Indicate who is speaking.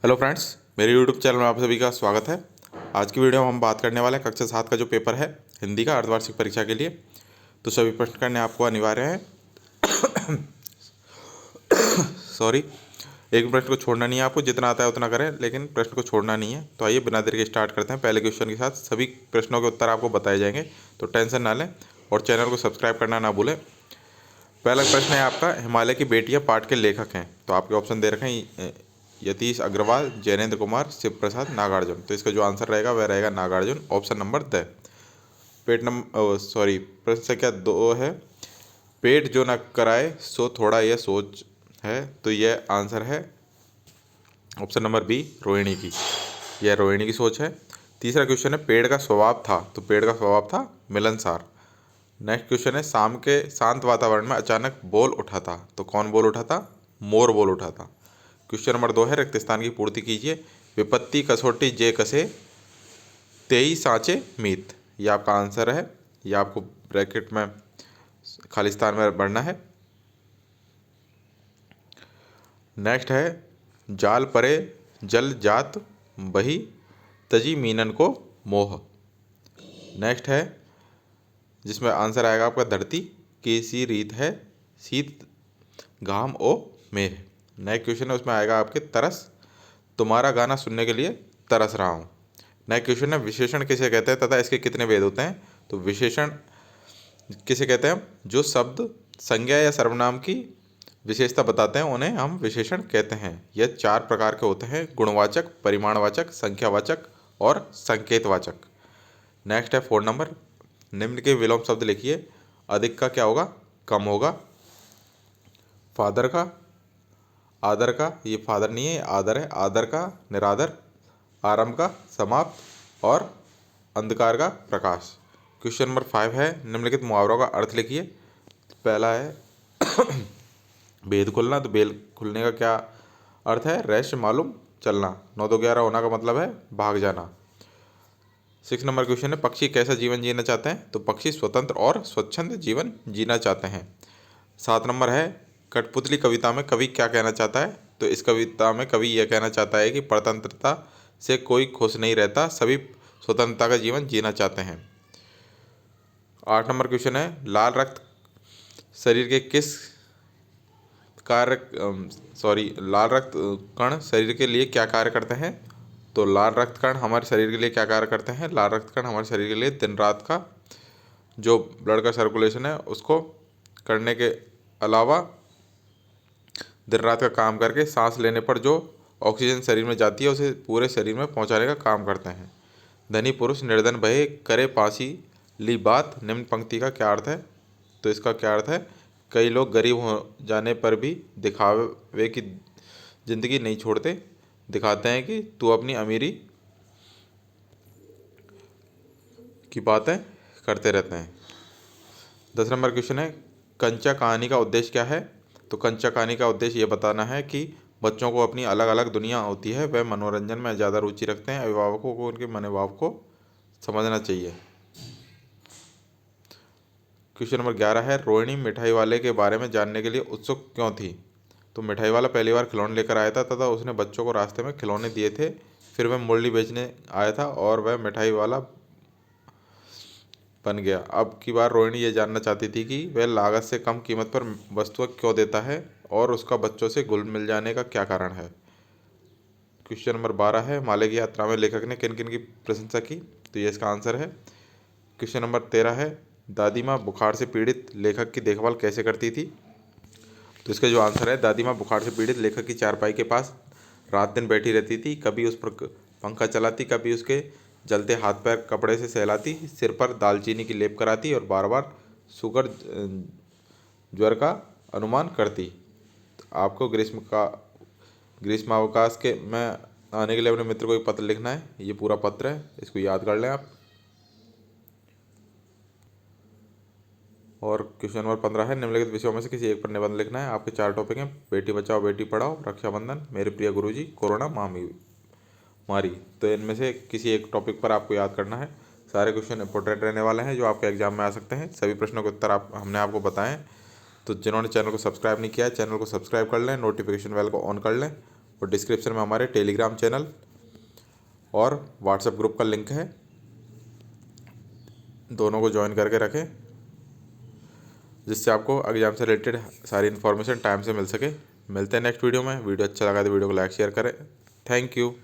Speaker 1: Hello friends, मेरे YouTube channel में आप सभी का स्वागत है। आज की वीडियो में हम बात करने वाले हैं कक्षा 7 का जो पेपर है हिंदी का अर्धवार्षिक परीक्षा के लिए। तो सभी प्रश्न करने आपको अनिवार्य है। सॉरी, एक प्रश्न को छोड़ना नहीं है, आपको जितना आता है उतना करें, लेकिन प्रश्न को छोड़ना नहीं है। तो आइए बिना देर के स्टार्ट करते हैं पहले क्वेश्चन के साथ। सभी प्रश्नों के उत्तर आपको बताए जाएंगे, तो टेंशन ना लें और चैनल को सब्सक्राइब करना ना भूलें। पहला प्रश्न है आपका, हिमालय की बेटियां पाठ के लेखक हैं। तो आपके ऑप्शन दे रखे हैं यतीश अग्रवाल, जैनेन्द्र कुमार, शिव प्रसाद, नागार्जुन। तो इसका जो आंसर रहेगा वह रहेगा नागार्जुन, ऑप्शन नंबर द। प्रश्न संख्या 2 है, पेट जो न कराए सो थोड़ा यह सोच है। तो यह आंसर है ऑप्शन नंबर बी, रोहिणी की। यह रोहिणी की सोच है। तीसरा क्वेश्चन है, पेड़ का स्वभाव था। तो पेड़ का स्वभाव था मिलनसार। नेक्स्ट क्वेश्चन है, शाम के शांत वातावरण में अचानक बोल उठा था। तो कौन बोल उठा था? मोर बोल उठा था। क्वेश्चन नंबर 2 है, रिक्त स्थान की पूर्ति कीजिए। विपत्ति कसौटी जे कसे, तेई सांचे मीत। ये आपका आंसर है। ये आपको ब्रैकेट में खाली स्थान में भरना है। नेक्स्ट है, जाल परे जल जात बही, तजी मीनन को मोह। नेक्स्ट है, जिसमें आंसर आएगा आपका, धरती की सी रीत है, शीत घाम ओ मेघ। नेक्स्ट क्वेश्चन है, उसमें आएगा आपके तरस, तुम्हारा गाना सुनने के लिए तरस रहा हूँ। नेक्स्ट क्वेश्चन है, विशेषण किसे कहते हैं तथा इसके कितने भेद होते हैं। तो विशेषण किसे कहते हैं? जो शब्द संज्ञा या सर्वनाम की विशेषता बताते हैं उन्हें हम विशेषण कहते हैं। यह 4 प्रकार के होते हैं, गुणवाचक, परिमाणवाचक, संख्यावाचक और संकेतवाचक। नेक्स्ट है 4 नंबर, निम्न के विलोम शब्द लिखिए। अधिक का क्या होगा? कम होगा। फादर का, आदर का, ये फादर नहीं है, आदर है। आदर का निरादर, आरंभ का समाप्त और अंधकार का प्रकाश। क्वेश्चन नंबर 5 है, निम्नलिखित मुहावरों का अर्थ लिखिए। पहला है भेद खुलना। तो भेद खुलने का क्या अर्थ है? रहस्य मालूम चलना। 9 2 11 होना का मतलब है भाग जाना। 6 नंबर क्वेश्चन है, पक्षी कैसा जीवन जीना चाहते हैं। तो पक्षी स्वतंत्र और स्वच्छंद जीवन जीना चाहते हैं। 7 नंबर है, कठपुतली कविता में कवि क्या कहना चाहता है। तो इस कविता में कवि यह कहना चाहता है कि परतंत्रता से कोई खुश नहीं रहता, सभी स्वतंत्रता का जीवन जीना चाहते हैं। 8 नंबर क्वेश्चन है, लाल रक्त शरीर के किस लाल रक्त कण शरीर के लिए क्या कार्य करते हैं। तो लाल रक्त कण हमारे शरीर के लिए क्या कार्य करते हैं? लाल रक्त कण हमारे शरीर के लिए दिन रात का जो ब्लड का सर्कुलेशन है उसको करने के अलावा दिन रात का काम करके सांस लेने पर जो ऑक्सीजन शरीर में जाती है उसे पूरे शरीर में पहुंचाने का काम करते हैं। धनी पुरुष निर्धन भये करे पासी ली बात। निम्न पंक्ति का क्या अर्थ है? तो इसका क्या अर्थ है, कई लोग गरीब हो जाने पर भी दिखावे की जिंदगी नहीं छोड़ते, दिखाते हैं कि तू अपनी अमीरी की बातें करते रहते हैं। 10 नंबर क्वेश्चन है, कंचा कहानी का उद्देश्य क्या है। तो कंचा कहानी का उद्देश्य ये बताना है कि बच्चों को अपनी अलग अलग दुनिया होती है, वह मनोरंजन में ज़्यादा रुचि रखते हैं, अभिभावकों को उनके मनोभाव को समझना चाहिए। क्वेश्चन नंबर 11 है, रोहिणी मिठाई वाले के बारे में जानने के लिए उत्सुक क्यों थी। तो मिठाई वाला पहली बार खिलौने लेकर आया था तथा उसने बच्चों को रास्ते में खिलौने दिए थे। फिर वह मुरली बेचने आया था और वह मिठाई वाला बन गया। अब की बार रोहिणी ये जानना चाहती थी कि वह लागत से कम कीमत पर वस्तुएं क्यों देता है और उसका बच्चों से घुल मिल जाने का क्या कारण है। क्वेश्चन नंबर 12 है, हिमालय की यात्रा में लेखक ने किन किन की प्रशंसा की। तो ये इसका आंसर है। क्वेश्चन नंबर 13 है, दादी माँ बुखार से पीड़ित लेखक की देखभाल कैसे करती थी। तो इसका जो आंसर है, दादी माँ बुखार से पीड़ित लेखक की चारपाई के पास रात दिन बैठी रहती थी, कभी उस पर पंखा चलाती, कभी उसके जलते हाथ पैर कपड़े से सहलाती, सिर पर दालचीनी की लेप कराती और बार बार शुगर ज्वर का अनुमान करती। तो आपको ग्रीष्मावकाश के में आने के लिए अपने मित्र को एक पत्र लिखना है। ये पूरा पत्र है, इसको याद कर लें आप। और क्वेश्चन नंबर 15 है, निम्नलिखित विषयों में से किसी एक पर निबंध लिखना है। आपके 4 टॉपिक हैं, बेटी बचाओ बेटी पढ़ाओ, रक्षाबंधन, मेरे प्रिय गुरुजी, कोरोना महामारी। तो इनमें से किसी एक टॉपिक पर आपको याद करना है। सारे क्वेश्चन इंपॉर्टेंट रहने वाले हैं जो आपके एग्जाम में आ सकते हैं। सभी प्रश्नों के उत्तर हमने आपको बताएं। तो जिन्होंने चैनल को सब्सक्राइब नहीं किया है, चैनल को सब्सक्राइब कर लें, नोटिफिकेशन बेल को ऑन कर लें और डिस्क्रिप्शन में हमारे टेलीग्राम चैनल और व्हाट्सएप ग्रुप का लिंक है, दोनों को ज्वाइन करके रखें जिससे आपको एग्जाम से रिलेटेड सारी इन्फॉर्मेशन टाइम से मिल सके। मिलते हैं नेक्स्ट वीडियो में। वीडियो अच्छा लगा तो वीडियो को लाइक शेयर करें। Thank you.